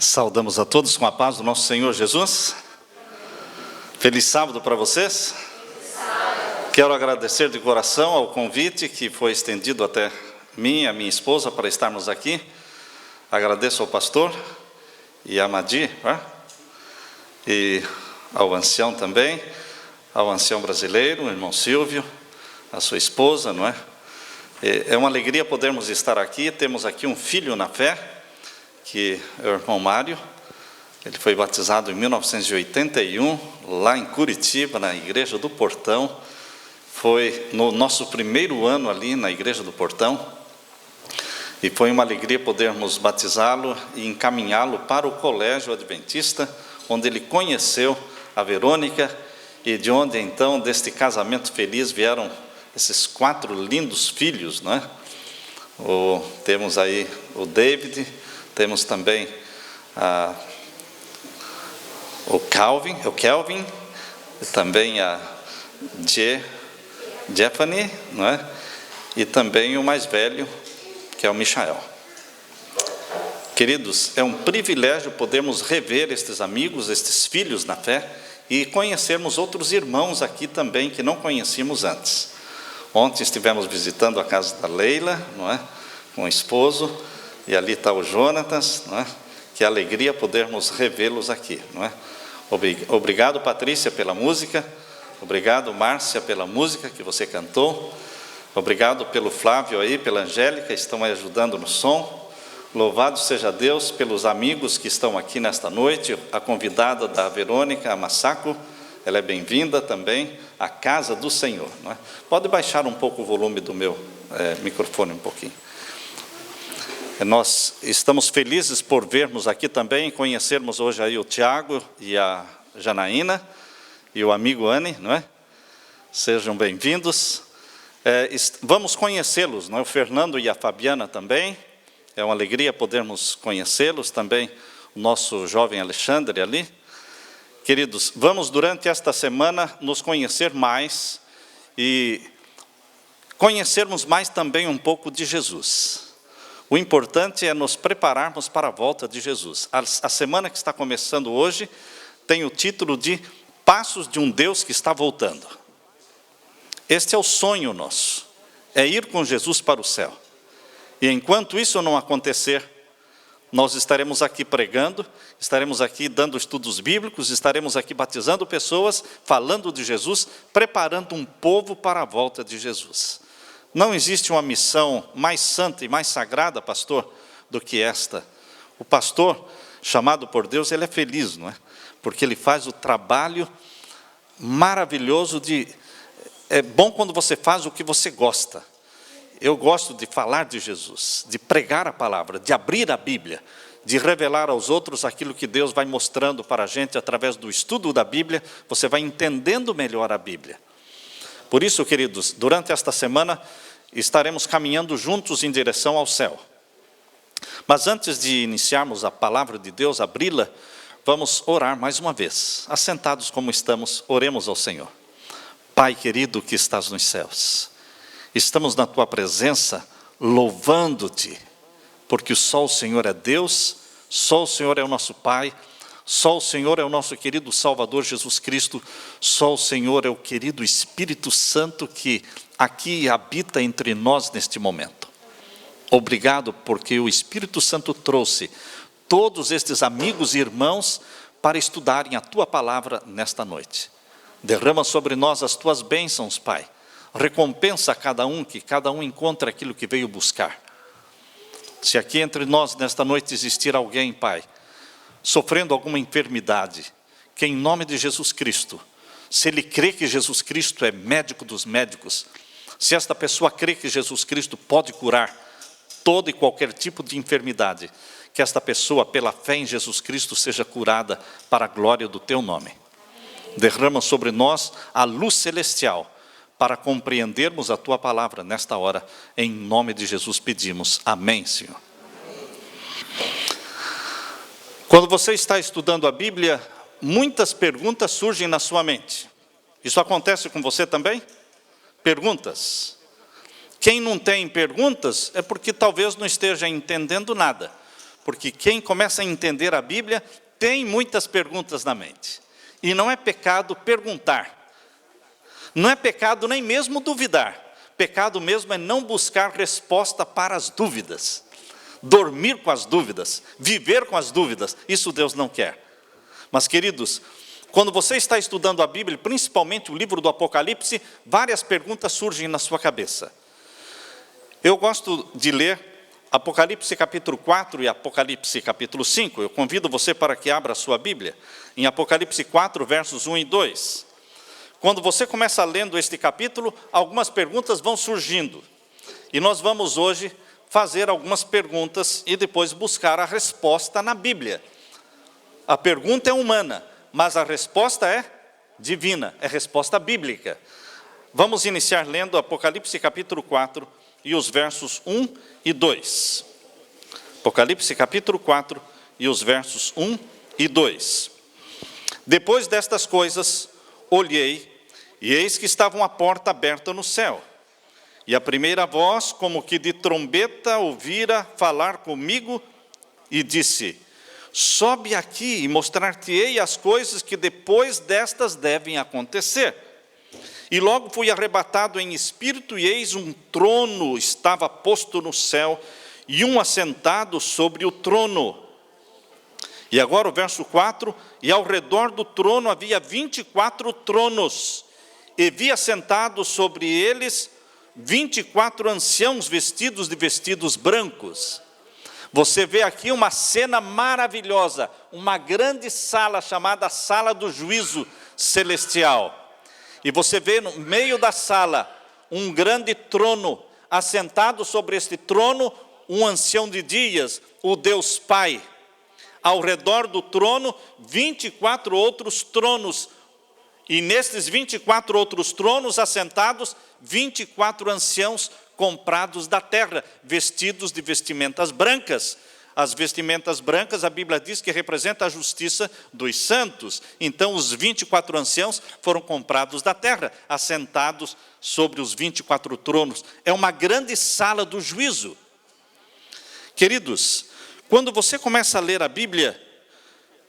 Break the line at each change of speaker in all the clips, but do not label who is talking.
Saudamos a todos com a paz do nosso Senhor Jesus. Feliz sábado para vocês. Quero agradecer de coração ao convite que foi estendido até mim e a minha esposa para estarmos aqui. Agradeço ao pastor e a Madi, e ao ancião também, ao ancião brasileiro, o irmão Silvio, a sua esposa, não é? É uma alegria podermos estar aqui. Temos aqui um filho na fé, que é o irmão Mário. Ele foi batizado em 1981, lá em Curitiba, na Igreja do Portão. Foi no nosso primeiro ano ali na Igreja do Portão. E foi uma alegria podermos batizá-lo e encaminhá-lo para o Colégio Adventista, onde ele conheceu a Verônica, e de onde então, deste casamento feliz, vieram esses 4 lindos filhos, não é? Temos aí o David, temos também o Kelvin, e também a Jeffany, não é? E também o mais velho, que é o Michael. Queridos, é um privilégio podermos rever estes amigos, estes filhos na fé, e conhecermos outros irmãos aqui também que não conhecíamos antes. Ontem estivemos visitando a casa da Leila, não é? Com o esposo, e ali está o Jonatas, não é? Que alegria podermos revê-los aqui, não é? Obrigado, Patrícia, pela música. Obrigado, Márcia, pela música que você cantou. Obrigado pelo Flávio aí, pela Angélica, estão aí ajudando no som. Louvado seja Deus pelos amigos que estão aqui nesta noite. A convidada da Verônica, a Massaco, ela é bem-vinda também à casa do Senhor, não é? Pode baixar um pouco o volume do meu microfone um pouquinho. Nós estamos felizes por vermos aqui também, conhecermos hoje aí o Tiago e a Janaína e o amigo Anne, não é? Sejam bem-vindos. Vamos conhecê-los, não é? O Fernando e a Fabiana também. É uma alegria podermos conhecê-los também, o nosso jovem Alexandre ali. Queridos, vamos durante esta semana nos conhecer mais e conhecermos mais também um pouco de Jesus. O importante é nos prepararmos para a volta de Jesus. A semana que está começando hoje tem o título de Passos de um Deus que está voltando. Este é o sonho nosso, é ir com Jesus para o céu. E enquanto isso não acontecer, nós estaremos aqui pregando, estaremos aqui dando estudos bíblicos, estaremos aqui batizando pessoas, falando de Jesus, preparando um povo para a volta de Jesus. Não existe uma missão mais santa e mais sagrada, pastor, do que esta. O pastor, chamado por Deus, ele é feliz, não é? Porque ele faz o trabalho maravilhoso de... É bom quando você faz o que você gosta. Eu gosto de falar de Jesus, de pregar a palavra, de abrir a Bíblia, de revelar aos outros aquilo que Deus vai mostrando para a gente através do estudo da Bíblia. Você vai entendendo melhor a Bíblia. Por isso, queridos, durante esta semana estaremos caminhando juntos em direção ao céu. Mas antes de iniciarmos a palavra de Deus, abri-la, vamos orar mais uma vez. Assentados como estamos, oremos ao Senhor. Pai querido que estás nos céus, estamos na Tua presença, louvando-Te, porque só o Senhor é Deus, só o Senhor é o nosso Pai, só o Senhor é o nosso querido Salvador Jesus Cristo, só o Senhor é o querido Espírito Santo que aqui habita entre nós neste momento. Obrigado porque o Espírito Santo trouxe todos estes amigos e irmãos para estudarem a Tua palavra nesta noite. Derrama sobre nós as Tuas bênçãos, Pai. Recompensa a cada um, que cada um encontre aquilo que veio buscar. Se aqui entre nós nesta noite existir alguém, Pai, sofrendo alguma enfermidade, que em nome de Jesus Cristo, se ele crê que Jesus Cristo é médico dos médicos, se esta pessoa crê que Jesus Cristo pode curar todo e qualquer tipo de enfermidade, que esta pessoa, pela fé em Jesus Cristo, seja curada para a glória do Teu nome. Derrama sobre nós a luz celestial, para compreendermos a Tua palavra nesta hora. Em nome de Jesus pedimos. Amém, Senhor. Quando você está estudando a Bíblia, muitas perguntas surgem na sua mente. Isso acontece com você também? Perguntas. Quem não tem perguntas é porque talvez não esteja entendendo nada. porque quem começa a entender a Bíblia tem muitas perguntas na mente. E não é pecado perguntar. Não é pecado nem mesmo duvidar. Pecado mesmo é não buscar resposta para as dúvidas. Dormir com as dúvidas, viver com as dúvidas, isso Deus não quer. Mas, queridos, quando você está estudando a Bíblia, principalmente o livro do Apocalipse, várias perguntas surgem na sua cabeça. Eu gosto de ler Apocalipse capítulo 4 e Apocalipse capítulo 5. Eu convido você para que abra a sua Bíblia, em Apocalipse 4, versos 1 e 2. Quando você começa lendo este capítulo, algumas perguntas vão surgindo. E nós vamos hoje fazer algumas perguntas e depois buscar a resposta na Bíblia. A pergunta é humana, mas a resposta é divina, é resposta bíblica. Vamos iniciar lendo Apocalipse capítulo 4 e os versos 1 e 2. Apocalipse capítulo 4 e os versos 1 e 2. Depois destas coisas, olhei, e eis que estava uma porta aberta no céu. E a primeira voz, como que de trombeta, ouvira falar comigo, e disse: sobe aqui e mostrar-te-ei as coisas que depois destas devem acontecer. E logo fui arrebatado em espírito, e eis um trono estava posto no céu, e um assentado sobre o trono. E agora o verso 4, e ao redor do trono havia 24 tronos, e vi assentados sobre eles 24 anciãos vestidos de vestidos brancos. Você vê aqui uma cena maravilhosa, uma grande sala chamada Sala do Juízo Celestial. E você vê no meio da sala um grande trono, assentado sobre este trono um ancião de dias, o Deus Pai. Ao redor do trono, 24 outros tronos. E nesses 24 outros tronos assentados, 24 anciãos comprados da terra, vestidos de vestimentas brancas. As vestimentas brancas, a Bíblia diz que representa a justiça dos santos. Então, os 24 anciãos foram comprados da terra, assentados sobre os 24 tronos. É uma grande sala do juízo. Queridos, quando você começa a ler a Bíblia,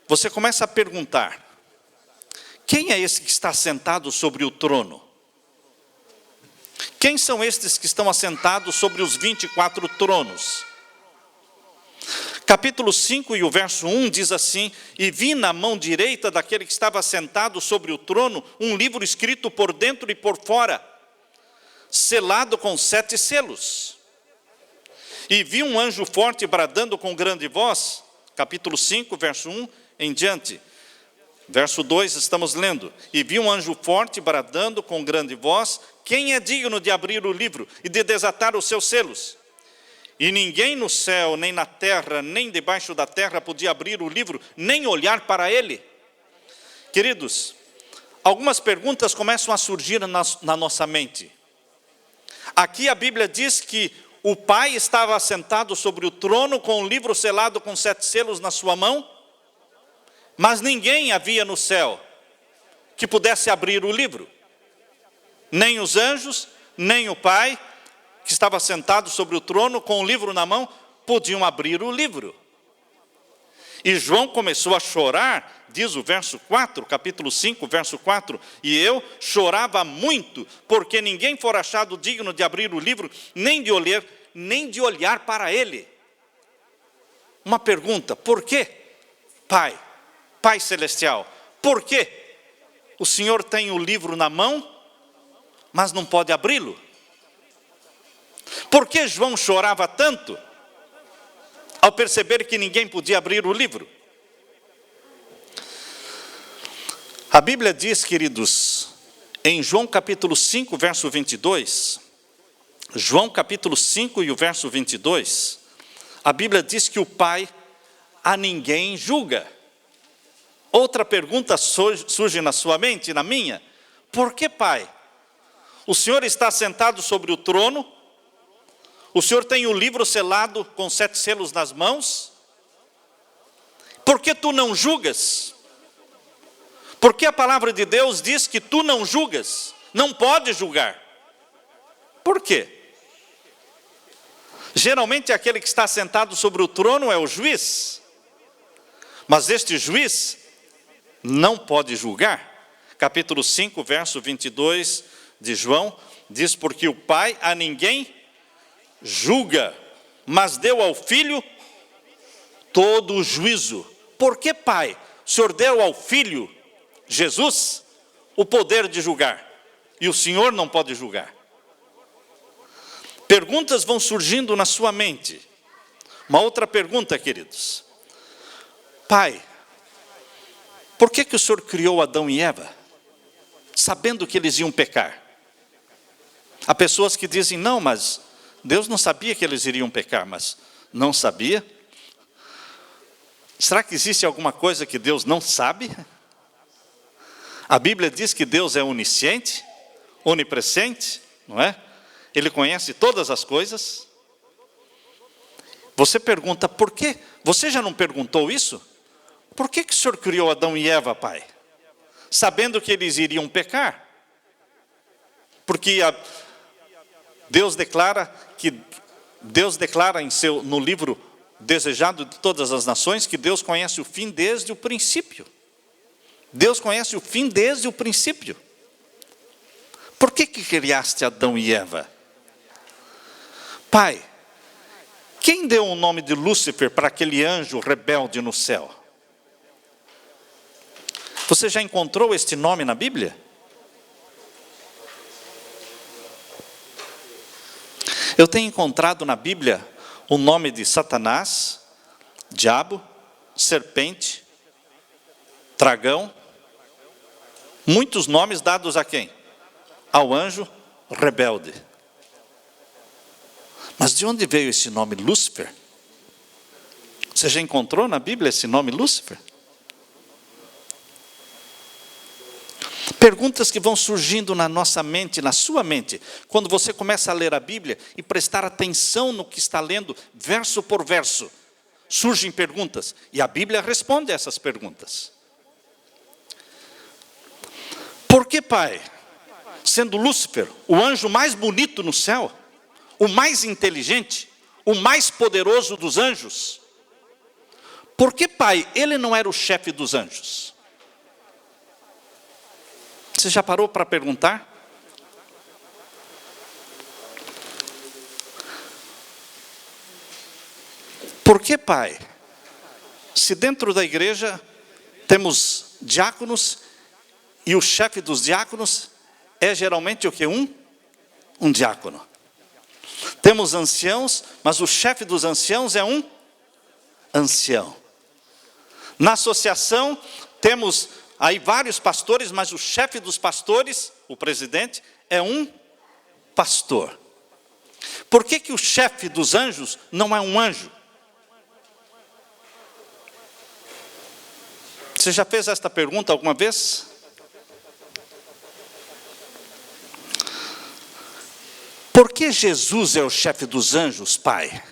você começa a perguntar: quem é esse que está sentado sobre o trono? Quem são estes que estão assentados sobre os 24 tronos? Capítulo 5 e o verso 1 diz assim: e vi na mão direita daquele que estava sentado sobre o trono um livro escrito por dentro e por fora, selado com 7 selos. E vi um anjo forte bradando com grande voz, capítulo 5, verso 1 em diante. Verso 2 estamos lendo: e vi um anjo forte bradando com grande voz: quem é digno de abrir o livro e de desatar os seus selos? E ninguém no céu, nem na terra, nem debaixo da terra podia abrir o livro, nem olhar para ele. Queridos, algumas perguntas começam a surgir na nossa mente. Aqui a Bíblia diz que o Pai estava assentado sobre o trono com um livro selado com 7 selos na sua mão, mas ninguém havia no céu que pudesse abrir o livro. Nem os anjos, nem o Pai, que estava sentado sobre o trono com o livro na mão, podiam abrir o livro. E João começou a chorar, diz o verso 4, capítulo 5, verso 4, e eu chorava muito, porque ninguém for achado digno de abrir o livro, nem de olhar para ele. Uma pergunta: por quê, Pai, Pai Celestial, por quê o Senhor tem o livro na mão, mas não pode abri-lo? Por que João chorava tanto ao perceber que ninguém podia abrir o livro? A Bíblia diz, queridos, em João capítulo 5, verso 22, João capítulo 5 e o verso 22, a Bíblia diz que o Pai a ninguém julga. Outra pergunta surge na sua mente e na minha: por que, Pai? O Senhor está sentado sobre o trono, o Senhor tem o livro selado com 7 selos nas mãos, por que tu não julgas? Porque a palavra de Deus diz que tu não julgas, não pode julgar. Por quê? Geralmente aquele que está sentado sobre o trono é o juiz. Mas este juiz não pode julgar. Capítulo 5, verso 22 de João, diz: porque o Pai a ninguém julga, mas deu ao Filho todo o juízo. Por que, Pai, o Senhor deu ao Filho, Jesus, o poder de julgar, e o Senhor não pode julgar? Perguntas vão surgindo na sua mente. Uma outra pergunta, queridos: Pai, por que o Senhor criou Adão e Eva, sabendo que eles iam pecar? Há pessoas que dizem: não, mas Deus não sabia que eles iriam pecar. Mas não sabia? Será que existe alguma coisa que Deus não sabe? A Bíblia diz que Deus é onisciente, onipresente, não é? Ele conhece todas as coisas. Você pergunta: por quê? Você já não perguntou isso? Por que o Senhor criou Adão e Eva, Pai? Sabendo que eles iriam pecar. Porque Deus declara no livro Desejado de Todas as Nações que Deus conhece o fim desde o princípio. Deus conhece o fim desde o princípio. Por que criaste Adão e Eva? Pai, quem deu o nome de Lúcifer para aquele anjo rebelde no céu? Você já encontrou este nome na Bíblia? Eu tenho encontrado na Bíblia o nome de Satanás, diabo, serpente, dragão. Muitos nomes dados a quem? Ao anjo rebelde. Mas de onde veio esse nome Lúcifer? Você já encontrou na Bíblia esse nome Lúcifer? Perguntas que vão surgindo na nossa mente, na sua mente, quando você começa a ler a Bíblia e prestar atenção no que está lendo, verso por verso. Surgem perguntas e a Bíblia responde a essas perguntas. Por que, Pai, sendo Lúcifer o anjo mais bonito no céu, o mais inteligente, o mais poderoso dos anjos, por que, Pai, ele não era o chefe dos anjos? Você já parou para perguntar? Por que, Pai, se dentro da igreja temos diáconos e o chefe dos diáconos é geralmente o que? Um diácono. Temos anciãos, mas o chefe dos anciãos é um ancião. Na associação temos aí vários pastores, mas o chefe dos pastores, o presidente, é um pastor. Por que o chefe dos anjos não é um anjo? Você já fez esta pergunta alguma vez? Por que Jesus é o chefe dos anjos, Pai?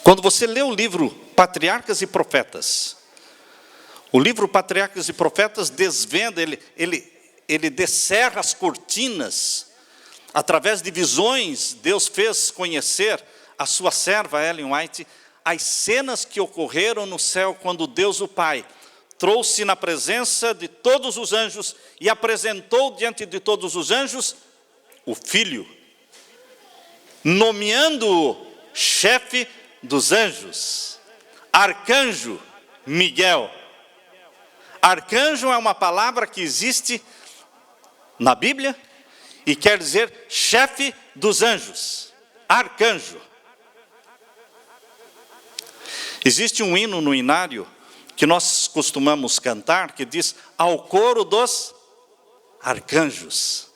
Quando você lê o livro Patriarcas e Profetas, o livro Patriarcas e Profetas desvenda, ele descerra as cortinas. Através de visões, Deus fez conhecer a sua serva Ellen White as cenas que ocorreram no céu quando Deus o Pai trouxe na presença de todos os anjos e apresentou diante de todos os anjos o Filho, nomeando-o chefe dos anjos, arcanjo Miguel. Arcanjo é uma palavra que existe na Bíblia e quer dizer chefe dos anjos, arcanjo. Existe um hino no inário que nós costumamos cantar que diz: ao coro dos arcanjos.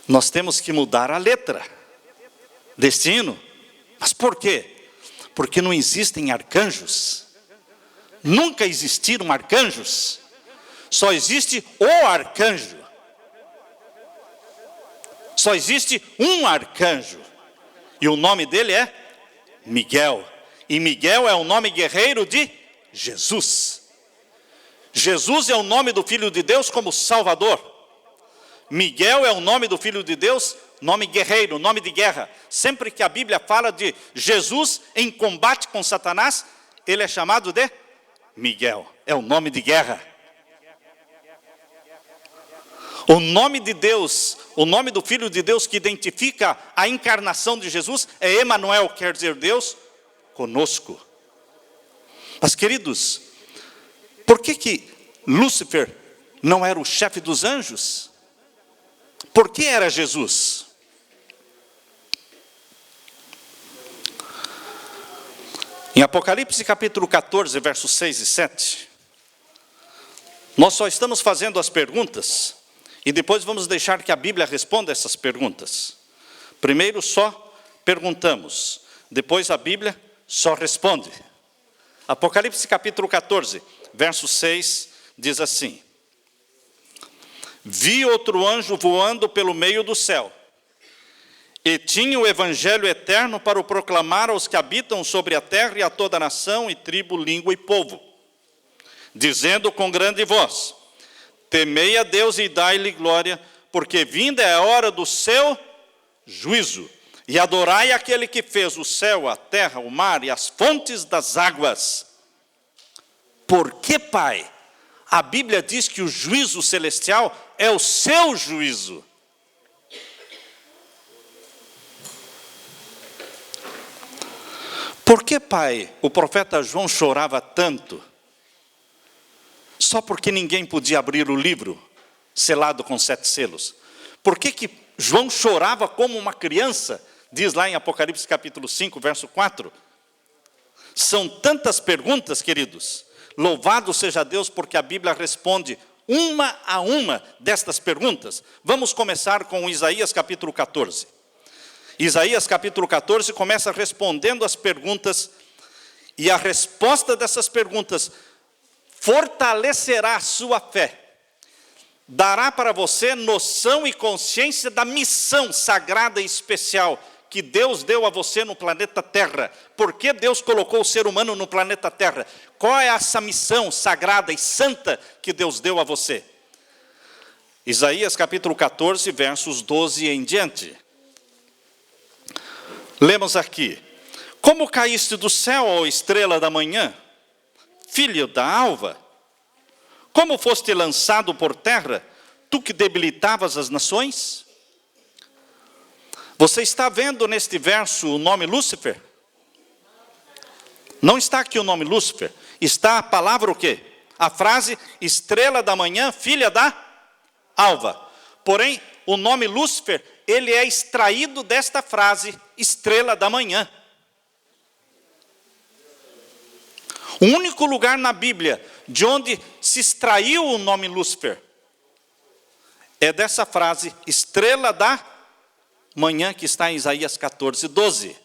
Nós temos que mudar a letra deste hino. Mas por quê? Porque não existem arcanjos. Nunca existiram arcanjos. Só existe o arcanjo. Só existe um arcanjo. E o nome dele é Miguel. E Miguel é o nome guerreiro de Jesus. Jesus é o nome do Filho de Deus como Salvador. Miguel é o nome do Filho de Deus nome guerreiro, nome de guerra. Sempre que a Bíblia fala de Jesus em combate com Satanás, ele é chamado de Miguel. É o nome de guerra. O nome de Deus, o nome do Filho de Deus que identifica a encarnação de Jesus é Emanuel, quer dizer Deus conosco. Mas queridos, por que Lúcifer não era o chefe dos anjos? Por que era Jesus? Em Apocalipse capítulo 14, versos 6 e 7, nós só estamos fazendo as perguntas, e depois vamos deixar que a Bíblia responda essas perguntas. Primeiro só perguntamos, depois a Bíblia só responde. Apocalipse capítulo 14, verso 6, diz assim: Vi outro anjo voando pelo meio do céu, e tinha o evangelho eterno para o proclamar aos que habitam sobre a terra e a toda nação e tribo, língua e povo, dizendo com grande voz: Temei a Deus e dai-lhe glória, porque vinda é a hora do seu juízo, e adorai aquele que fez o céu, a terra, o mar e as fontes das águas. Por que, Pai? A Bíblia diz que o juízo celestial é o seu juízo. Por que, Pai, o profeta João chorava tanto? Só porque ninguém podia abrir o livro selado com 7 selos. Por que João chorava como uma criança? Diz lá em Apocalipse capítulo 5, verso 4. São tantas perguntas, queridos. Louvado seja Deus porque a Bíblia responde uma a uma destas perguntas. Vamos começar com Isaías capítulo 14. Isaías capítulo 14 começa respondendo as perguntas, e a resposta dessas perguntas fortalecerá a sua fé. Dará para você noção e consciência da missão sagrada e especial que Deus deu a você no planeta Terra. Por que Deus colocou o ser humano no planeta Terra? Qual é essa missão sagrada e santa que Deus deu a você? Isaías capítulo 14, versos 12 em diante. Lemos aqui: Como caíste do céu, ó estrela da manhã, filho da alva? Como foste lançado por terra, tu que debilitavas as nações? Você está vendo neste verso o nome Lúcifer? Não está aqui o nome Lúcifer. Está a palavra o quê? A frase estrela da manhã, filha da alva. Porém, o nome Lúcifer, ele é extraído desta frase, estrela da manhã. O único lugar na Bíblia de onde se extraiu o nome Lúcifer é dessa frase, estrela da manhã, que está em Isaías 14, 12.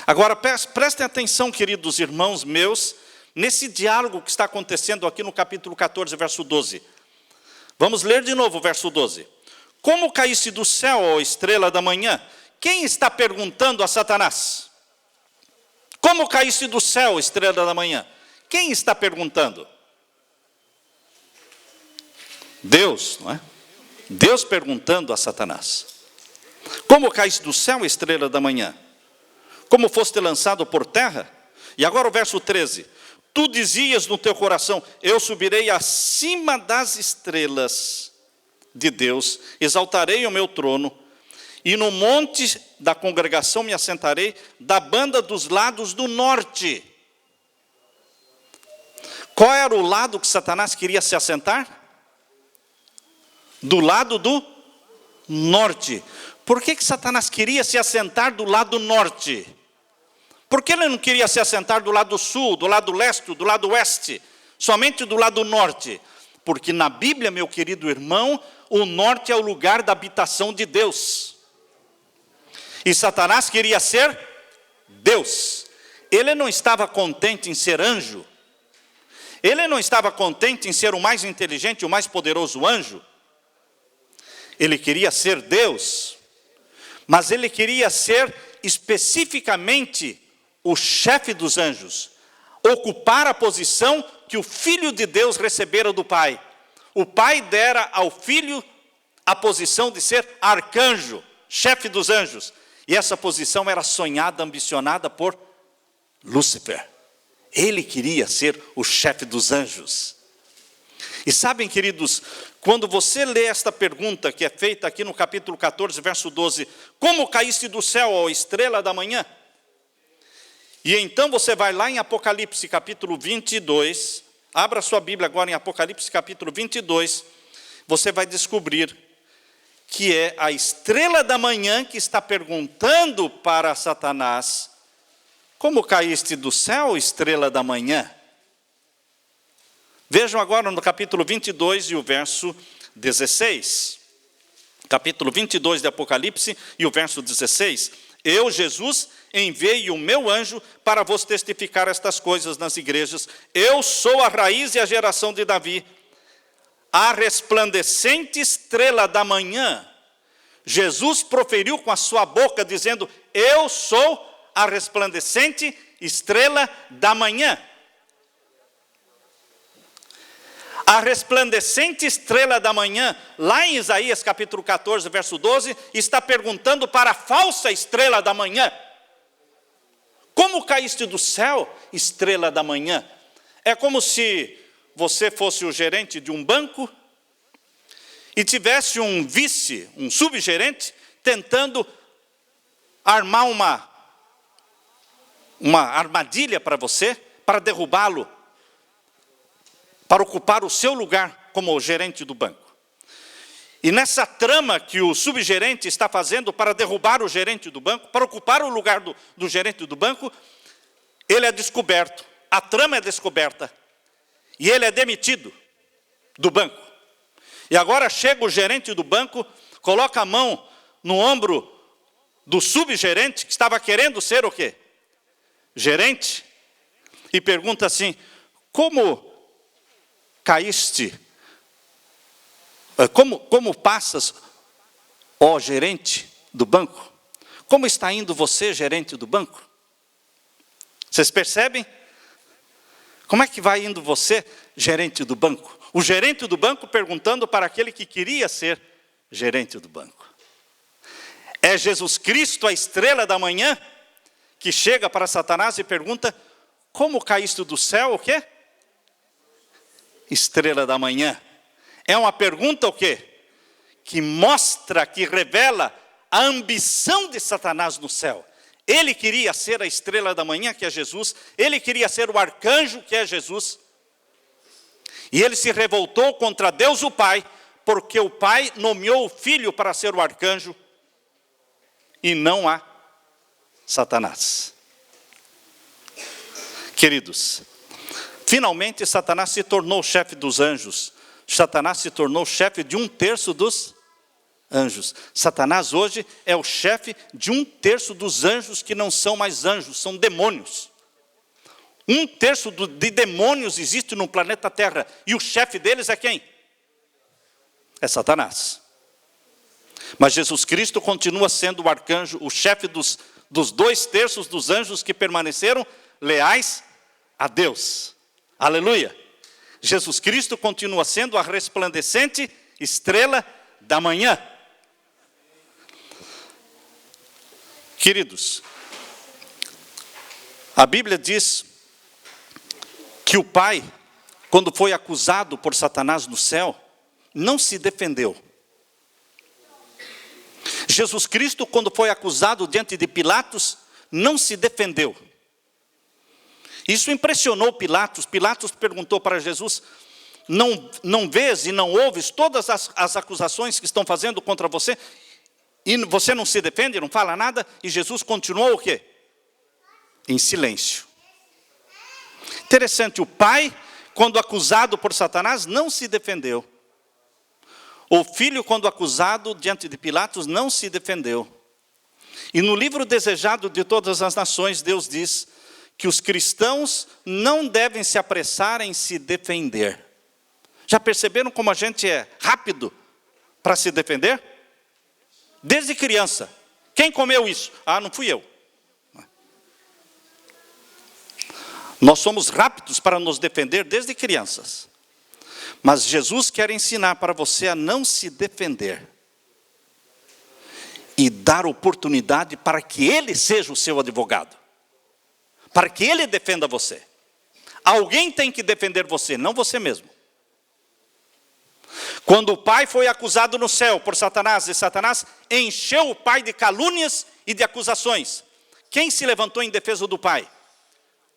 Agora, prestem atenção, queridos irmãos meus, nesse diálogo que está acontecendo aqui no capítulo 14, verso 12. Vamos ler de novo o verso 12. Como caíste do céu, ó estrela da manhã? Quem está perguntando a Satanás? Como caíste do céu, estrela da manhã? Quem está perguntando? Deus, não é? Deus perguntando a Satanás. Como caíste do céu, estrela da manhã? Como foste lançado por terra? E agora o verso 13. Tu dizias no teu coração: eu subirei acima das estrelas de Deus, exaltarei o meu trono, e no monte da congregação me assentarei, da banda dos lados do norte. Qual era o lado que Satanás queria se assentar? Do lado do norte. Por que Satanás queria se assentar do lado norte? Por que ele não queria se assentar do lado sul, do lado leste, do lado oeste? Somente do lado norte? Porque na Bíblia, meu querido irmão, o norte é o lugar da habitação de Deus. E Satanás queria ser Deus. Ele não estava contente em ser anjo. Ele não estava contente em ser o mais inteligente, o mais poderoso anjo. Ele queria ser Deus. Mas ele queria ser especificamente o chefe dos anjos. Ocupar a posição que o Filho de Deus recebera do Pai. O Pai dera ao Filho a posição de ser arcanjo, chefe dos anjos. E essa posição era sonhada, ambicionada por Lúcifer. Ele queria ser o chefe dos anjos. E sabem, queridos, quando você lê esta pergunta que é feita aqui no capítulo 14, verso 12, como caíste do céu, ó estrela da manhã? E então você vai lá em Apocalipse capítulo 22, abra sua Bíblia agora em Apocalipse capítulo 22, você vai descobrir que é a estrela da manhã que está perguntando para Satanás, como caíste do céu, estrela da manhã? Vejam agora no capítulo 22 e o verso 16. Capítulo 22 de Apocalipse e o verso 16. Eu, Jesus, enviei o meu anjo para vos testificar estas coisas nas igrejas. Eu sou a raiz e a geração de Davi, a resplandecente estrela da manhã. Jesus proferiu com a sua boca, dizendo, eu sou a resplandecente estrela da manhã. A resplandecente estrela da manhã, lá em Isaías capítulo 14, verso 12, está perguntando para a falsa estrela da manhã. Como caíste do céu, estrela da manhã? É como se você fosse o gerente de um banco e tivesse um vice, um subgerente, tentando armar uma armadilha para você, para derrubá-lo, para ocupar o seu lugar como gerente do banco. E nessa trama que o subgerente está fazendo para derrubar o gerente do banco, para ocupar o lugar do gerente do banco, ele é descoberto, a trama é descoberta, e ele é demitido do banco. E agora chega o gerente do banco, coloca a mão no ombro do subgerente, que estava querendo ser o quê? Gerente, e pergunta assim, como caíste, como passas, ó gerente do banco? Como está indo você, gerente do banco? Vocês percebem? Como é que vai indo você, gerente do banco? O gerente do banco perguntando para aquele que queria ser gerente do banco. É Jesus Cristo, a estrela da manhã, que chega para Satanás e pergunta, como caíste do céu, o quê? Estrela da manhã. É uma pergunta o quê? Que mostra, que revela a ambição de Satanás no céu. Ele queria ser a estrela da manhã, que é Jesus. Ele queria ser o arcanjo, que é Jesus. E ele se revoltou contra Deus o Pai, porque o Pai nomeou o Filho para ser o arcanjo, e não a Satanás. Queridos, finalmente Satanás se tornou o chefe dos anjos. Satanás se tornou chefe de 1/3 dos anjos. Satanás hoje é o chefe de 1/3 dos anjos que não são mais anjos, são demônios. 1/3 de demônios existe no planeta Terra. E o chefe deles é quem? É Satanás. Mas Jesus Cristo continua sendo o arcanjo, o chefe dos 2/3 dos anjos que permaneceram leais a Deus. Aleluia! Jesus Cristo continua sendo a resplandecente estrela da manhã. Queridos, a Bíblia diz que o Pai, quando foi acusado por Satanás no céu, não se defendeu. Jesus Cristo, quando foi acusado diante de Pilatos, não se defendeu. Isso impressionou Pilatos. Pilatos perguntou para Jesus, não vês e não ouves todas as acusações que estão fazendo contra você? E você não se defende, não fala nada? E Jesus continuou o quê? Em silêncio. Interessante, o Pai, quando acusado por Satanás, não se defendeu. O Filho, quando acusado diante de Pilatos, não se defendeu. E no livro Desejado de Todas as Nações, Deus diz que os cristãos não devem se apressar em se defender. Já perceberam como a gente é rápido para se defender? Desde criança. Quem comeu isso? Ah, não fui eu. Nós somos rápidos para nos defender desde crianças. Mas Jesus quer ensinar para você a não se defender. dar oportunidade para que ele seja o seu advogado, para que ele defenda você. Alguém tem que defender você, não você mesmo. Quando o pai foi acusado no céu por Satanás, e Satanás encheu o pai de calúnias e de acusações, quem se levantou em defesa do pai?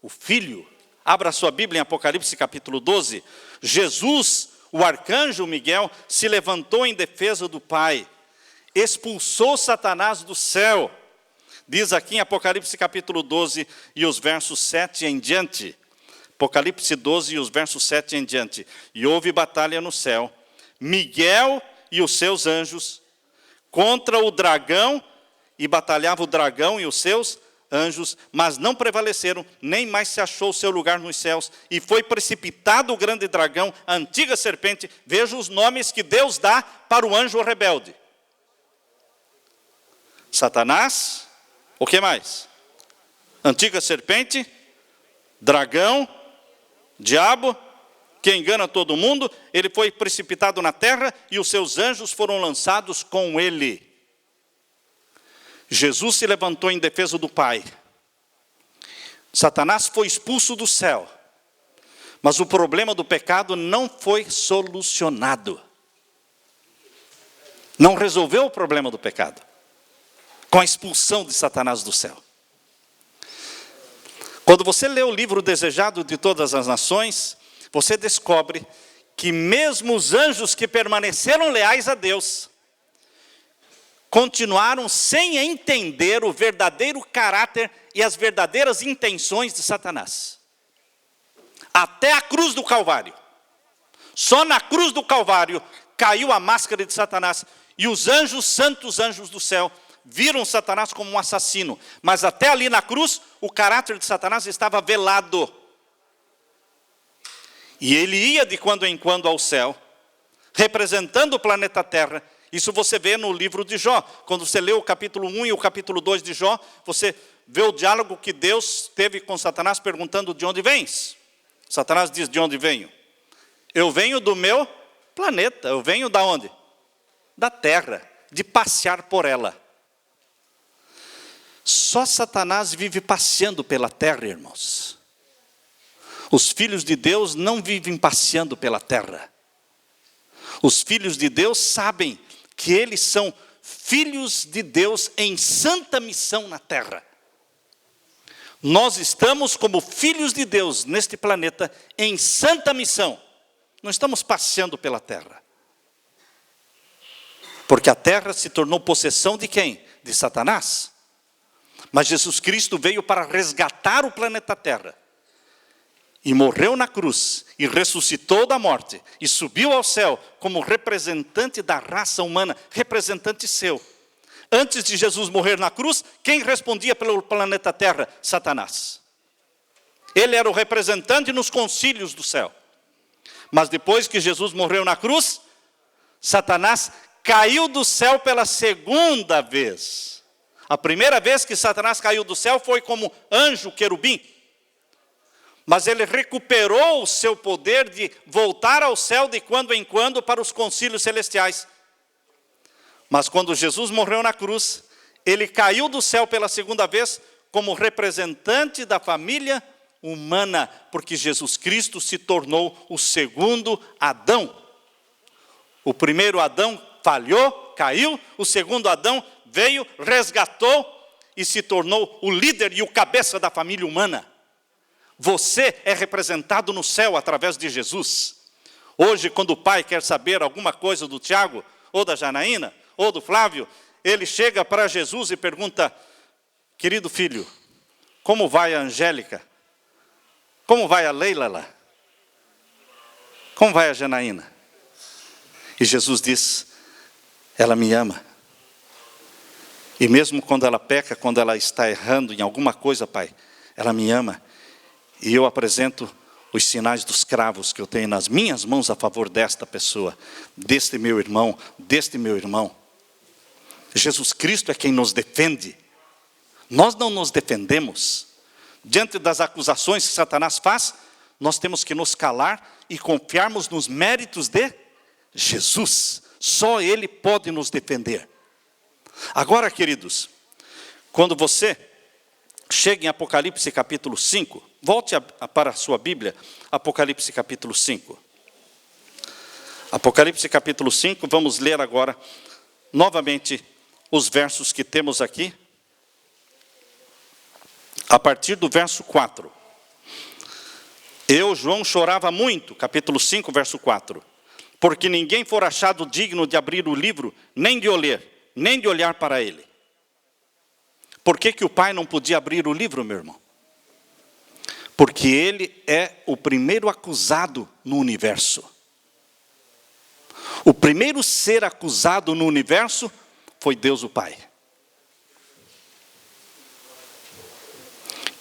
O filho. Abra sua Bíblia em Apocalipse capítulo 12. Jesus, o arcanjo Miguel, se levantou em defesa do pai, expulsou Satanás do céu. Diz aqui em Apocalipse capítulo 12 e os versos 7 em diante. Apocalipse 12 e os versos 7 em diante. E houve batalha no céu, Miguel e os seus anjos, contra o dragão, e batalhava o dragão e os seus anjos, mas não prevaleceram, nem mais se achou o seu lugar nos céus, e foi precipitado o grande dragão, a antiga serpente. Veja os nomes que Deus dá para o anjo rebelde. Satanás, o que mais? Antiga serpente, dragão, diabo, que engana todo mundo. Ele foi precipitado na terra e os seus anjos foram lançados com ele. Jesus se levantou em defesa do Pai. Satanás foi expulso do céu. Mas o problema do pecado não foi solucionado. Não resolveu o problema do pecado com a expulsão de Satanás do céu. Quando você lê o livro Desejado de Todas as Nações, você descobre que mesmo os anjos que permaneceram leais a Deus, continuaram sem entender o verdadeiro caráter e as verdadeiras intenções de Satanás. Até a cruz do Calvário. Só na cruz do Calvário caiu a máscara de Satanás. E os anjos, santos anjos do céu, viram Satanás como um assassino. Mas até ali na cruz, o caráter de Satanás estava velado. E ele ia de quando em quando ao céu, representando o planeta Terra. Isso você vê no livro de Jó. Quando você lê o capítulo 1 e o capítulo 2 de Jó, você vê o diálogo que Deus teve com Satanás, perguntando: de onde vens? Satanás diz: de onde venho? Eu venho do meu planeta. Eu venho da onde? Da terra, de passear por ela. Só Satanás vive passeando pela terra, irmãos. Os filhos de Deus não vivem passeando pela terra. Os filhos de Deus sabem que eles são filhos de Deus em santa missão na terra. Nós estamos como filhos de Deus neste planeta em santa missão. Não estamos passeando pela terra. Porque a terra se tornou possessão de quem? De Satanás. Mas Jesus Cristo veio para resgatar o planeta Terra. E morreu na cruz, e ressuscitou da morte, e subiu ao céu como representante da raça humana, representante seu. Antes de Jesus morrer na cruz, quem respondia pelo planeta Terra? Satanás. Ele era o representante nos concílios do céu. Mas depois que Jesus morreu na cruz, Satanás caiu do céu pela segunda vez. A primeira vez que Satanás caiu do céu foi como anjo querubim. Mas ele recuperou o seu poder de voltar ao céu de quando em quando para os concílios celestiais. Mas quando Jesus morreu na cruz, ele caiu do céu pela segunda vez como representante da família humana, porque Jesus Cristo se tornou o segundo Adão. O primeiro Adão falhou, caiu, o segundo Adão veio, resgatou e se tornou o líder e o cabeça da família humana. Você é representado no céu através de Jesus. Hoje, quando o pai quer saber alguma coisa do Tiago, ou da Janaína, ou do Flávio, ele chega para Jesus e pergunta: querido filho, como vai a Angélica? Como vai a Leila lá? Como vai a Janaína? E Jesus diz: ela me ama. E mesmo quando ela peca, quando ela está errando em alguma coisa, Pai, ela me ama. E eu apresento os sinais dos cravos que eu tenho nas minhas mãos a favor desta pessoa, deste meu irmão, deste meu irmão. Jesus Cristo é quem nos defende. Nós não nos defendemos. Diante das acusações que Satanás faz, nós temos que nos calar e confiarmos nos méritos de Jesus. Só Ele pode nos defender. Agora, queridos, quando você chega em Apocalipse capítulo 5, volte para a sua Bíblia, Apocalipse capítulo 5. Apocalipse capítulo 5, vamos ler agora novamente os versos que temos aqui, a partir do verso 4. Eu, João, chorava muito, capítulo 5, verso 4, porque ninguém for achado digno de abrir o livro, nem de olhar para ele. Por que que o Pai não podia abrir o livro, meu irmão? Porque ele é o primeiro acusado no universo. O primeiro ser acusado no universo foi Deus o Pai.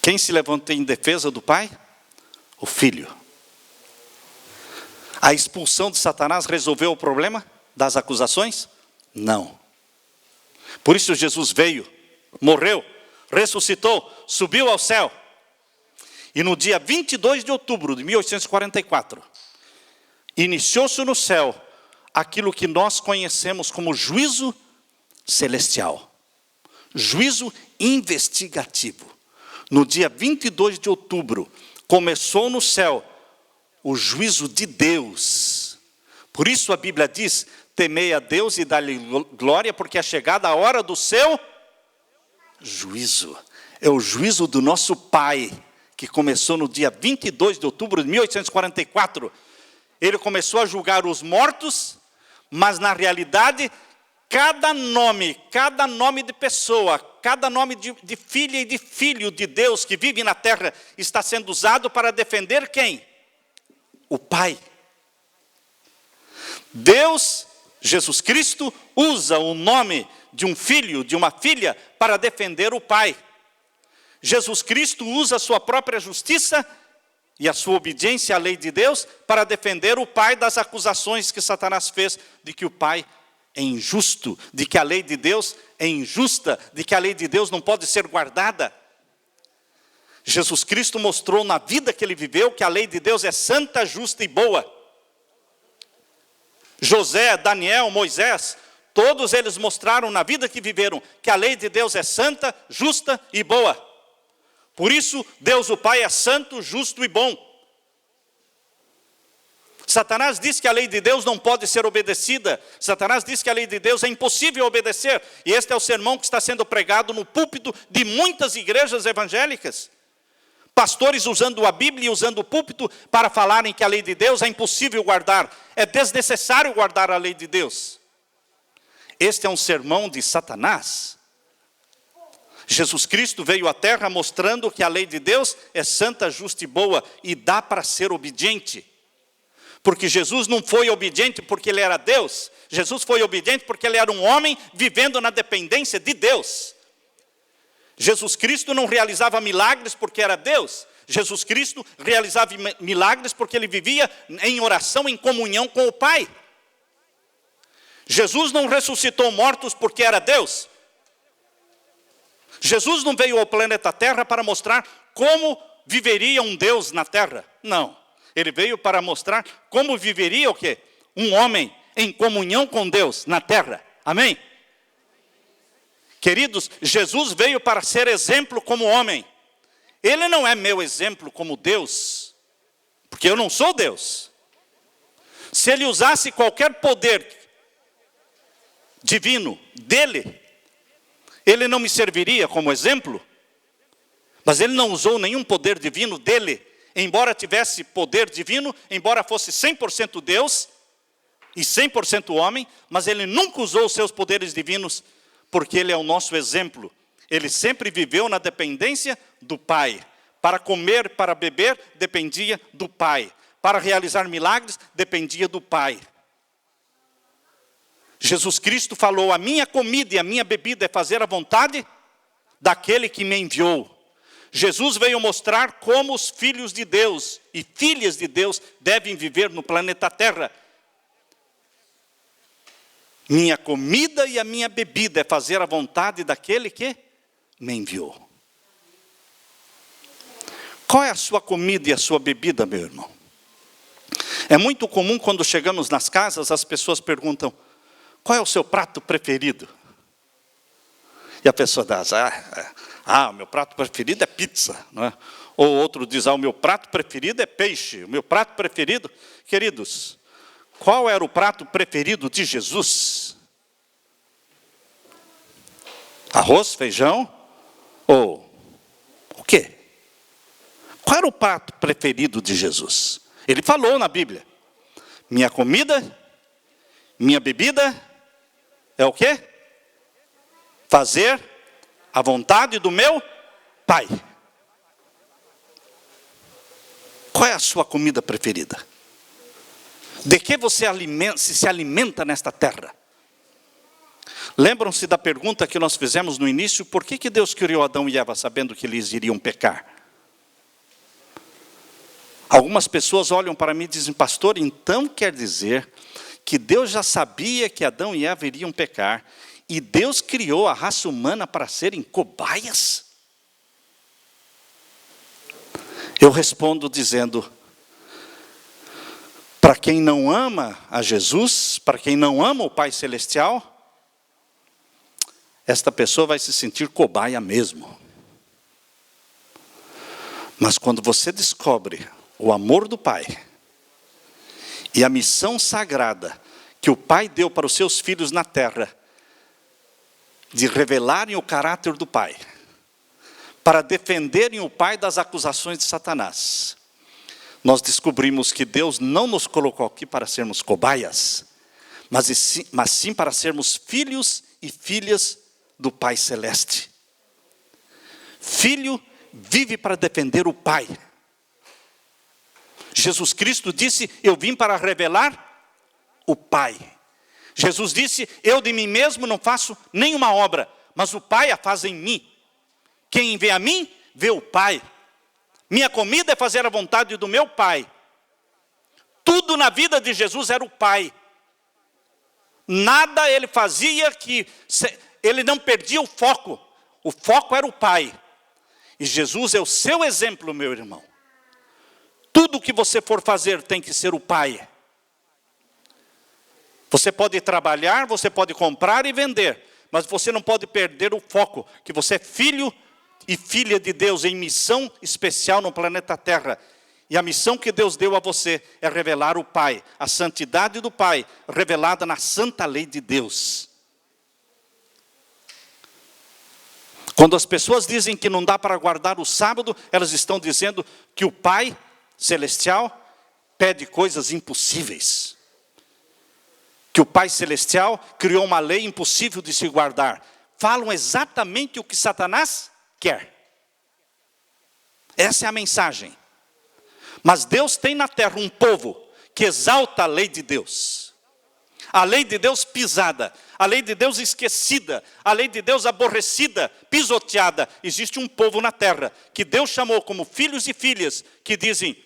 Quem se levantou em defesa do Pai? O Filho. A expulsão de Satanás resolveu o problema das acusações? Não. Por isso Jesus veio, morreu, ressuscitou, subiu ao céu. E no dia 22 de outubro de 1844, iniciou-se no céu aquilo que nós conhecemos como juízo celestial. Juízo investigativo. No dia 22 de outubro, começou no céu o juízo de Deus. Por isso a Bíblia diz, temei a Deus e dá-lhe glória, porque é chegada a hora do seu juízo. É o juízo do nosso Pai, que começou no dia 22 de outubro de 1844. Ele começou a julgar os mortos, mas na realidade, cada nome de pessoa, cada nome de filha e de filho de Deus que vive na terra está sendo usado para defender quem? O Pai. Deus, Jesus Cristo, usa o nome de um filho, de uma filha, para defender o Pai. Jesus Cristo usa a sua própria justiça e a sua obediência à lei de Deus para defender o Pai das acusações que Satanás fez de que o Pai é injusto, de que a lei de Deus é injusta, de que a lei de Deus não pode ser guardada. Jesus Cristo mostrou na vida que ele viveu que a lei de Deus é santa, justa e boa. José, Daniel, Moisés, todos eles mostraram na vida que viveram que a lei de Deus é santa, justa e boa. Por isso, Deus o Pai é santo, justo e bom. Satanás diz que a lei de Deus não pode ser obedecida. Satanás diz que a lei de Deus é impossível obedecer. E este é o sermão que está sendo pregado no púlpito de muitas igrejas evangélicas. Pastores usando a Bíblia e usando o púlpito para falarem que a lei de Deus é impossível guardar. É desnecessário guardar a lei de Deus. Este é um sermão de Satanás. Jesus Cristo veio à terra mostrando que a lei de Deus é santa, justa e boa e dá para ser obediente. Porque Jesus não foi obediente porque ele era Deus. Jesus foi obediente porque ele era um homem vivendo na dependência de Deus. Jesus Cristo não realizava milagres porque era Deus. Jesus Cristo realizava milagres porque ele vivia em oração, em comunhão com o Pai. Jesus não ressuscitou mortos porque era Deus. Jesus não veio ao planeta Terra para mostrar como viveria um Deus na Terra. Não. Ele veio para mostrar como viveria o quê? Um homem em comunhão com Deus na Terra. Amém? Queridos, Jesus veio para ser exemplo como homem. Ele não é meu exemplo como Deus, porque eu não sou Deus. Se ele usasse qualquer poder divino dele, ele não me serviria como exemplo? Mas ele não usou nenhum poder divino dele, embora tivesse poder divino, embora fosse 100% Deus e 100% homem, mas ele nunca usou os seus poderes divinos, porque ele é o nosso exemplo. Ele sempre viveu na dependência do Pai. Para comer, para beber, dependia do Pai. Para realizar milagres, dependia do Pai. Jesus Cristo falou, a minha comida e a minha bebida é fazer a vontade daquele que me enviou. Jesus veio mostrar como os filhos de Deus e filhas de Deus devem viver no planeta Terra. Minha comida e a minha bebida é fazer a vontade daquele que me enviou. Qual é a sua comida e a sua bebida, meu irmão? É muito comum quando chegamos nas casas, as pessoas perguntam, qual é o seu prato preferido? E a pessoa diz, o meu prato preferido é pizza, não é? Ou outro diz, o meu prato preferido é peixe, o meu prato preferido... Queridos, qual era o prato preferido de Jesus? Arroz, feijão ou o quê? Qual era o prato preferido de Jesus? Ele falou na Bíblia, minha comida, minha bebida é o quê? Fazer a vontade do meu Pai. Qual é a sua comida preferida? De que você se alimenta nesta terra? Lembram-se da pergunta que nós fizemos no início? Por que Deus criou Adão e Eva sabendo que eles iriam pecar? Algumas pessoas olham para mim e dizem, pastor, então quer dizer que Deus já sabia que Adão e Eva iriam pecar e Deus criou a raça humana para serem cobaias? Eu respondo dizendo, para quem não ama a Jesus, para quem não ama o Pai Celestial, esta pessoa vai se sentir cobaia mesmo. Mas quando você descobre o amor do Pai e a missão sagrada que o Pai deu para os seus filhos na terra, de revelarem o caráter do Pai, para defenderem o Pai das acusações de Satanás, nós descobrimos que Deus não nos colocou aqui para sermos cobaias, mas sim para sermos filhos e filhas do Pai Celeste. Filho vive para defender o Pai. Jesus Cristo disse, eu vim para revelar o Pai. Jesus disse, eu de mim mesmo não faço nenhuma obra, mas o Pai a faz em mim. Quem vê a mim, vê o Pai. Minha comida é fazer a vontade do meu Pai. Tudo na vida de Jesus era o Pai. Nada ele fazia que... Ele não perdia o foco. O foco era o Pai. E Jesus é o seu exemplo, meu irmão. Tudo que você for fazer tem que ser o Pai. Você pode trabalhar, você pode comprar e vender, mas você não pode perder o foco, que você é filho e filha de Deus em missão especial no planeta Terra. E a missão que Deus deu a você é revelar o Pai, a santidade do Pai, revelada na santa lei de Deus. Quando as pessoas dizem que não dá para guardar o sábado, elas estão dizendo que o Pai Celestial pede coisas impossíveis. Que o Pai Celestial criou uma lei impossível de se guardar. Falam exatamente o que Satanás quer. Essa é a mensagem. Mas Deus tem na terra um povo que exalta a lei de Deus. A lei de Deus pisada, a lei de Deus esquecida, a lei de Deus aborrecida, pisoteada. Existe um povo na terra que Deus chamou como filhos e filhas, que dizem,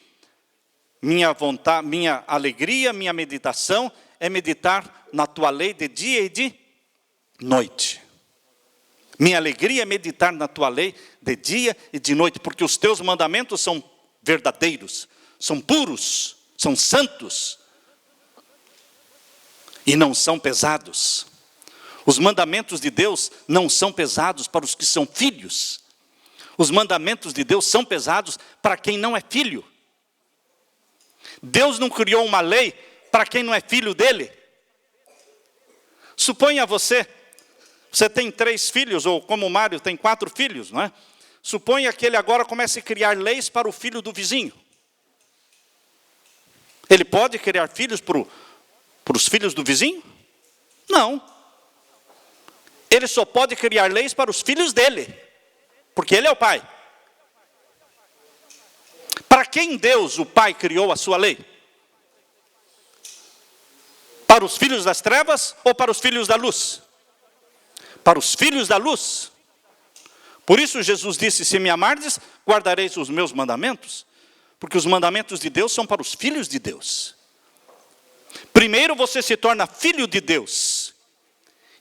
minha vontade, minha alegria, minha meditação é meditar na tua lei de dia e de noite. Minha alegria é meditar na tua lei de dia e de noite, porque os teus mandamentos são verdadeiros, são puros, são santos e não são pesados. Os mandamentos de Deus não são pesados para os que são filhos. Os mandamentos de Deus são pesados para quem não é filho. Deus não criou uma lei para quem não é filho dele. Suponha você tem 3 filhos, ou como o Mário tem 4 filhos, não é? Suponha que ele agora comece a criar leis para o filho do vizinho. Ele pode criar filhos para os filhos do vizinho? Não. Ele só pode criar leis para os filhos dele, porque ele é o pai. Para quem Deus, o Pai, criou a sua lei? Para os filhos das trevas ou para os filhos da luz? Para os filhos da luz. Por isso Jesus disse, se me amardes, guardareis os meus mandamentos. Porque os mandamentos de Deus são para os filhos de Deus. Primeiro você se torna filho de Deus.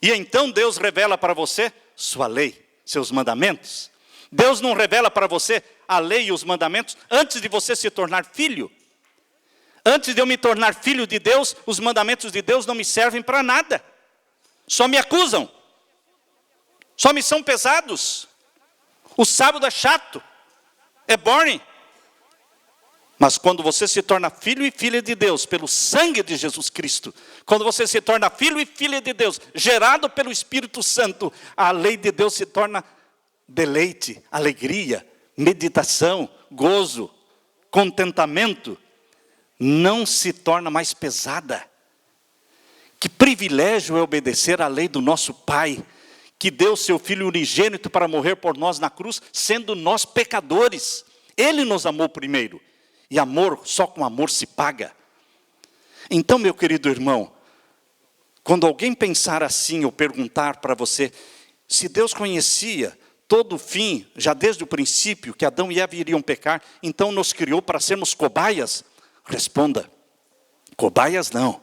E então Deus revela para você sua lei, seus mandamentos. Deus não revela para você a lei e os mandamentos antes de você se tornar filho. Antes de eu me tornar filho de Deus, os mandamentos de Deus não me servem para nada. Só me acusam. Sua missão pesados. O sábado é chato, é boring. Mas quando você se torna filho e filha de Deus, pelo sangue de Jesus Cristo, quando você se torna filho e filha de Deus, gerado pelo Espírito Santo, a lei de Deus se torna deleite, alegria, meditação, gozo, contentamento. Não se torna mais pesada. Que privilégio é obedecer à lei do nosso Pai, que deu seu Filho unigênito para morrer por nós na cruz, sendo nós pecadores. Ele nos amou primeiro. E amor, só com amor se paga. Então, meu querido irmão, quando alguém pensar assim ou perguntar para você, se Deus conhecia todo o fim, já desde o princípio, que Adão e Eva iriam pecar, então nos criou para sermos cobaias? Responda, cobaias não.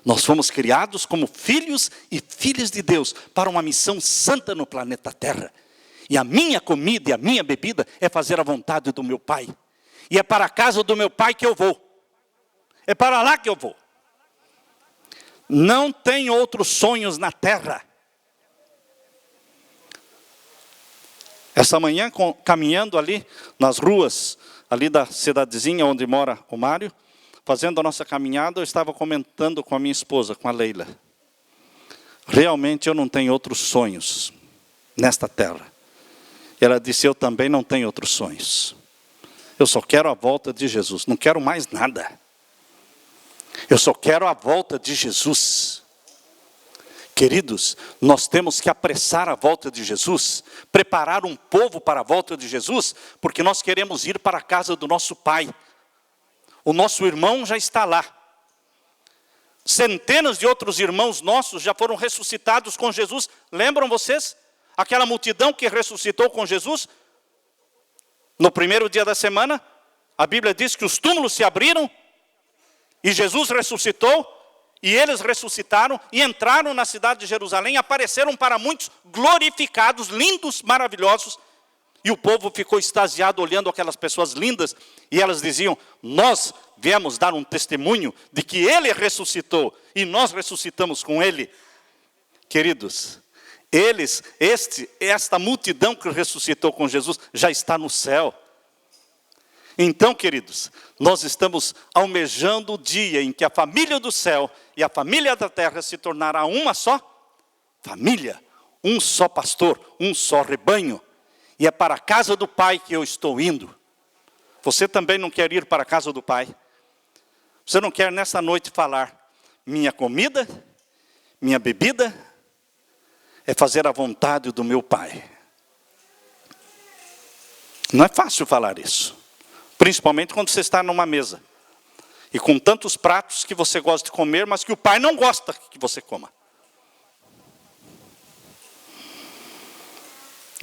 Nós fomos criados como filhos e filhas de Deus para uma missão santa no planeta Terra. E a minha comida e a minha bebida é fazer a vontade do meu Pai. E é para a casa do meu Pai que eu vou. É para lá que eu vou. Não tem outros sonhos na terra. Essa manhã, caminhando ali nas ruas, ali da cidadezinha onde mora o Mário, fazendo a nossa caminhada, eu estava comentando com a minha esposa, com a Leila. Realmente eu não tenho outros sonhos nesta terra. Ela disse, eu também não tenho outros sonhos. Eu só quero a volta de Jesus, não quero mais nada. Eu só quero a volta de Jesus. Queridos, nós temos que apressar a volta de Jesus, preparar um povo para a volta de Jesus, porque nós queremos ir para a casa do nosso Pai. O nosso irmão já está lá. Centenas de outros irmãos nossos já foram ressuscitados com Jesus. Lembram vocês? Aquela multidão que ressuscitou com Jesus? No primeiro dia da semana, a Bíblia diz que os túmulos se abriram e Jesus ressuscitou e eles ressuscitaram e entraram na cidade de Jerusalém, apareceram para muitos glorificados, lindos, maravilhosos, e o povo ficou extasiado olhando aquelas pessoas lindas e elas diziam, nós viemos dar um testemunho de que Ele ressuscitou e nós ressuscitamos com Ele. Queridos, esta multidão que ressuscitou com Jesus já está no céu. Então, queridos, nós estamos almejando o dia em que a família do céu e a família da terra se tornará uma só família, um só pastor, um só rebanho. E é para a casa do Pai que eu estou indo. Você também não quer ir para a casa do Pai? Você não quer nessa noite falar, minha comida, minha bebida, é fazer a vontade do meu Pai. Não é fácil falar isso. Principalmente quando você está numa mesa. E com tantos pratos que você gosta de comer, mas que o Pai não gosta que você coma.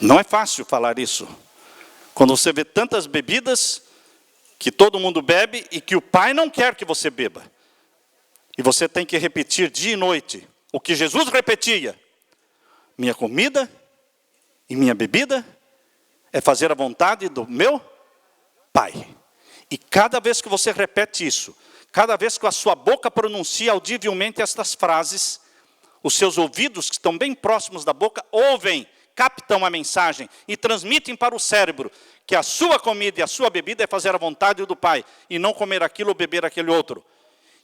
Não é fácil falar isso. Quando você vê tantas bebidas que todo mundo bebe e que o Pai não quer que você beba. E você tem que repetir dia e noite o que Jesus repetia. Minha comida e minha bebida é fazer a vontade do meu Pai. E cada vez que você repete isso, cada vez que a sua boca pronuncia audivelmente estas frases, os seus ouvidos, que estão bem próximos da boca, ouvem, captam a mensagem e transmitem para o cérebro que a sua comida e a sua bebida é fazer a vontade do Pai e não comer aquilo ou beber aquele outro.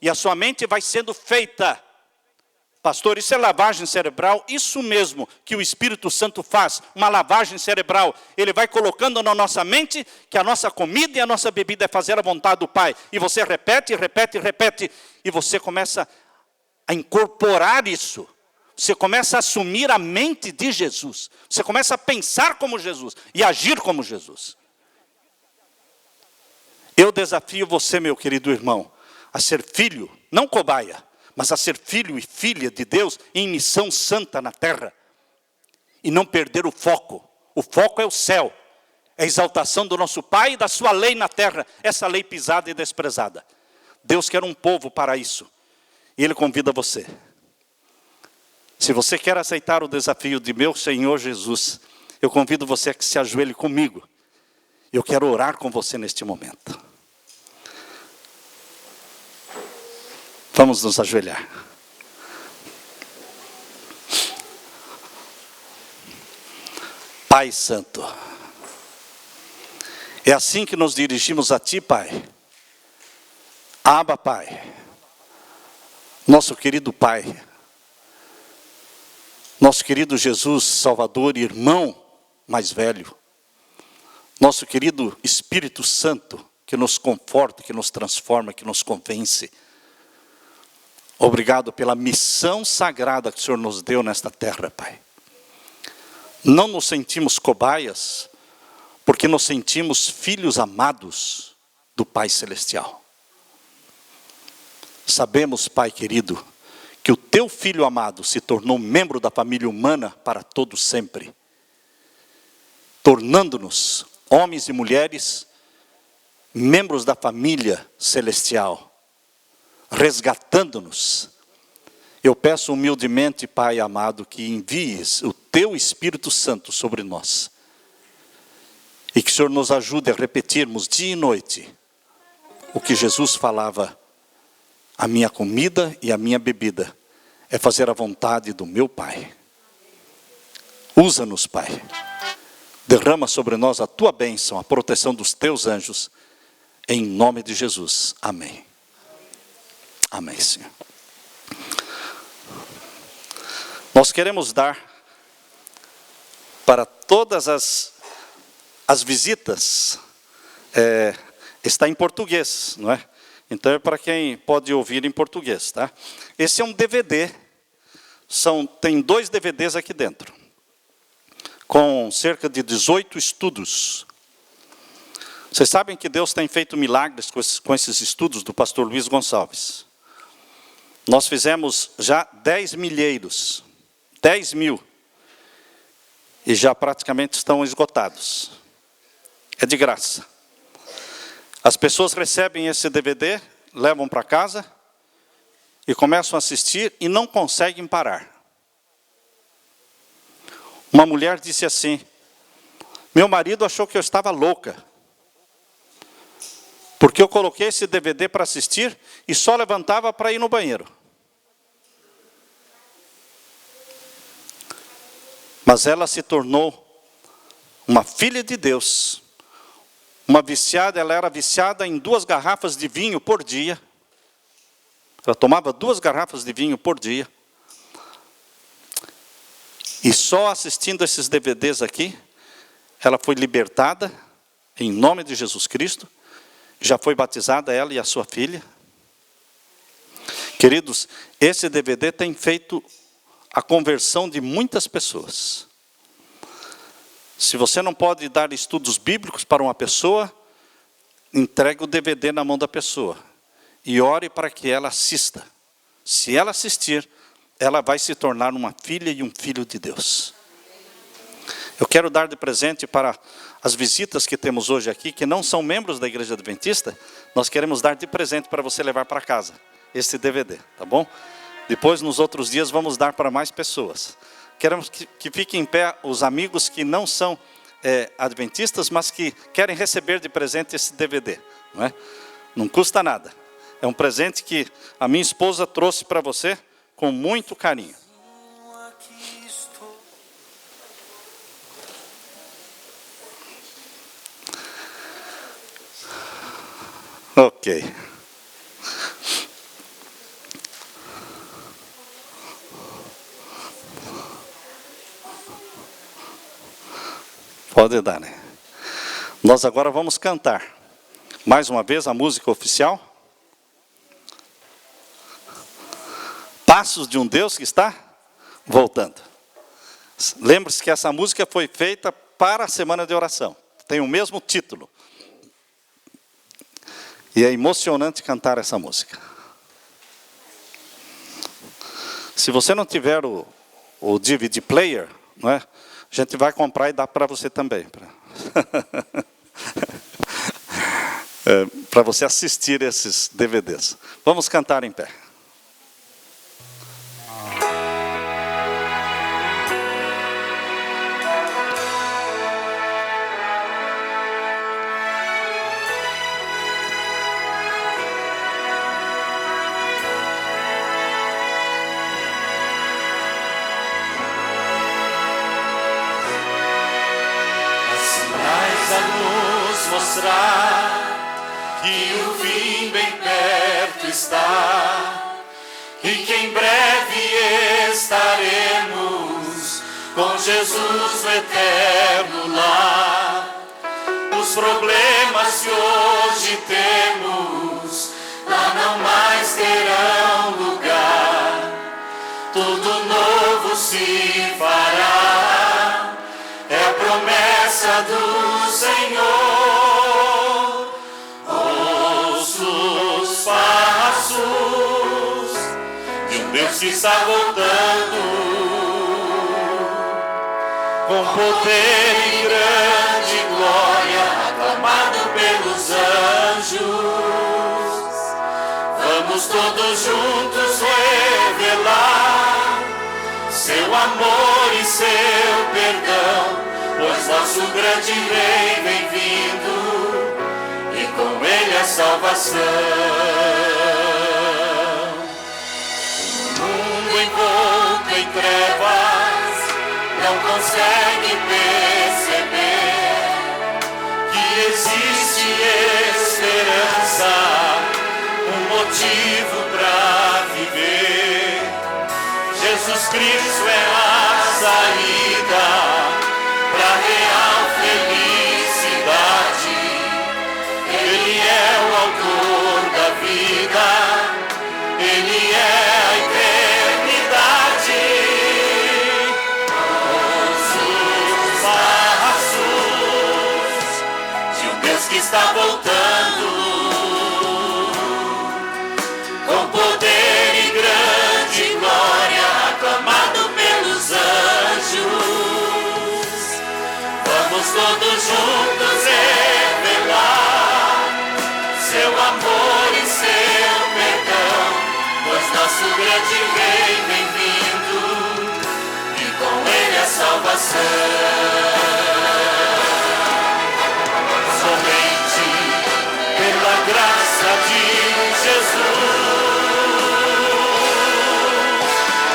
E a sua mente vai sendo feita. Pastor, isso é lavagem cerebral? Isso mesmo que o Espírito Santo faz, uma lavagem cerebral. Ele vai colocando na nossa mente que a nossa comida e a nossa bebida é fazer a vontade do Pai. E você repete, repete, repete. E você começa a incorporar isso. Você começa a assumir a mente de Jesus. Você começa a pensar como Jesus e agir como Jesus. Eu desafio você, meu querido irmão, a ser filho, não cobaia, mas a ser filho e filha de Deus em missão santa na terra. E não perder o foco. O foco é o céu. É a exaltação do nosso Pai e da sua lei na terra. Essa lei pisada e desprezada. Deus quer um povo para isso. E Ele convida você. Se você quer aceitar o desafio de meu Senhor Jesus, eu convido você a que se ajoelhe comigo. Eu quero orar com você neste momento. Vamos nos ajoelhar. Pai Santo. É assim que nos dirigimos a Ti, Pai. Abba, Pai. Nosso querido Pai. Nosso querido Jesus, Salvador e irmão mais velho. Nosso querido Espírito Santo, que nos conforta, que nos transforma, que nos convence. Obrigado pela missão sagrada que o Senhor nos deu nesta terra, Pai. Não nos sentimos cobaias, porque nos sentimos filhos amados do Pai Celestial. Sabemos, Pai querido, que o Teu Filho amado se tornou membro da família humana para todo sempre, tornando-nos, homens e mulheres, membros da família celestial, resgatando-nos. Eu peço humildemente, Pai amado, que envies o Teu Espírito Santo sobre nós. E que o Senhor nos ajude a repetirmos dia e noite o que Jesus falava: a minha comida e a minha bebida é fazer a vontade do meu Pai. Usa-nos, Pai. Derrama sobre nós a Tua bênção, a proteção dos Teus anjos. Em nome de Jesus. Amém. Amém, Senhor. Nós queremos dar para todas as visitas, está em português, não é? Então é para quem pode ouvir em português, tá? Esse é um DVD, tem 2 DVDs aqui dentro, com cerca de 18 estudos. Vocês sabem que Deus tem feito milagres com esses estudos do pastor Luiz Gonçalves. Nós fizemos já 10 milheiros, 10 mil, e já praticamente estão esgotados. É de graça. As pessoas recebem esse DVD, levam para casa e começam a assistir e não conseguem parar. Uma mulher disse assim: meu marido achou que eu estava louca, porque eu coloquei esse DVD para assistir e só levantava para ir no banheiro. Mas ela se tornou uma filha de Deus, uma viciada. Ela era viciada em 2 garrafas de vinho por dia. Ela tomava 2 garrafas de vinho por dia. E só assistindo esses DVDs aqui, ela foi libertada, em nome de Jesus Cristo. Já foi batizada ela e a sua filha. Queridos, esse DVD tem feito a conversão de muitas pessoas. Se você não pode dar estudos bíblicos para uma pessoa, entregue o DVD na mão da pessoa e ore para que ela assista. Se ela assistir, ela vai se tornar uma filha e um filho de Deus. Eu quero dar de presente para as visitas que temos hoje aqui, que não são membros da Igreja Adventista. Nós queremos dar de presente para você levar para casa esse DVD, tá bom? Depois, nos outros dias, vamos dar para mais pessoas. Queremos que fiquem em pé os amigos que não são adventistas, mas que querem receber de presente esse DVD. Não é? Não custa nada. É um presente que a minha esposa trouxe para você com muito carinho. Ok. Pode dar, né? Nós agora vamos cantar mais uma vez a música oficial. Passos de um Deus que está voltando. Lembre-se que essa música foi feita para a semana de oração. Tem o mesmo título. E é emocionante cantar essa música. Se você não tiver o DVD player, não é? A gente vai comprar e dá para você também. Para você assistir esses DVDs. Vamos cantar em pé. que o fim bem perto está, e que em breve estaremos com Jesus no eterno lar. Os problemas que hoje temos lá não mais terão lugar. Tudo novo se fará, é a promessa do Senhor. Ouço os passos de um Deus que está voltando, com poder e grande glória, aclamado pelos anjos. Vamos todos juntos revelar seu amor e seu perdão, pois nosso grande Rei vem vindo, e com ele a salvação. O mundo envolto em trevas não consegue perceber que existe esperança, um motivo para viver. Jesus Cristo é a saída para a real felicidade. Ele é o autor da vida, ele é a eternidade. Que está voltando, com poder e grande glória, aclamado pelos anjos. Vamos todos juntos revelar seu amor e seu perdão, pois nosso grande Rei vem vindo, e com ele a salvação. Pela graça de Jesus,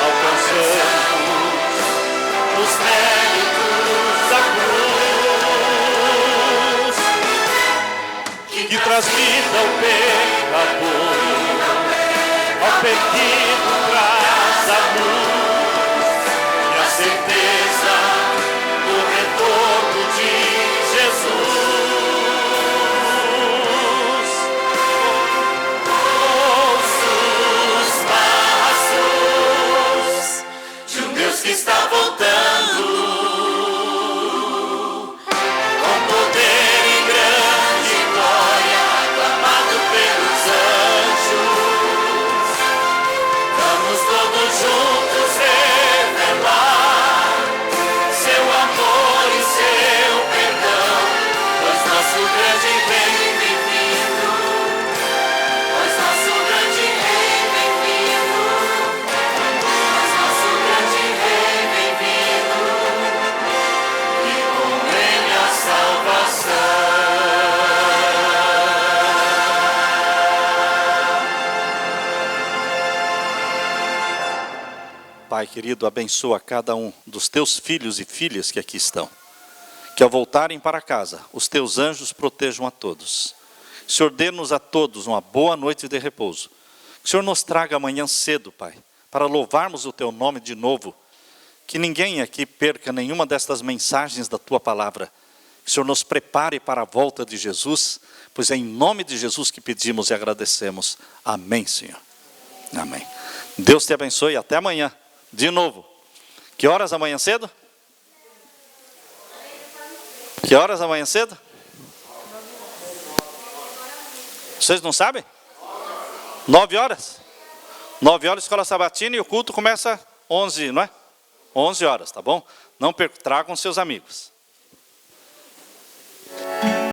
alcançamos os méritos da cruz, que traz vida ao pecador, ao perdido traz a luz, e a certeza do retorno de Jesus. Que está voltando, com poder e grande glória, aclamado pelos anjos. Vamos todos juntos revelar seu amor e seu perdão, pois nosso grande Rei vem vindo, pois nosso grande Rei vem vindo, pois nosso grande Rei vem vindo, e com ele a salvação. Pai querido, abençoa cada um dos teus filhos e filhas que aqui estão, que ao voltarem para casa, os teus anjos protejam a todos. Senhor, dê-nos a todos uma boa noite de repouso. Que o Senhor nos traga amanhã cedo, Pai, para louvarmos o teu nome de novo. Que ninguém aqui perca nenhuma destas mensagens da tua palavra. Que o Senhor nos prepare para a volta de Jesus, pois é em nome de Jesus que pedimos e agradecemos. Amém, Senhor. Amém. Deus te abençoe e até amanhã, de novo. Que horas amanhã cedo? Que horas amanhã cedo? Vocês não sabem? 9 horas? 9 horas, escola sabatina, e o culto começa 11, não é? 11 horas, tá bom? Não percam, tragam seus amigos.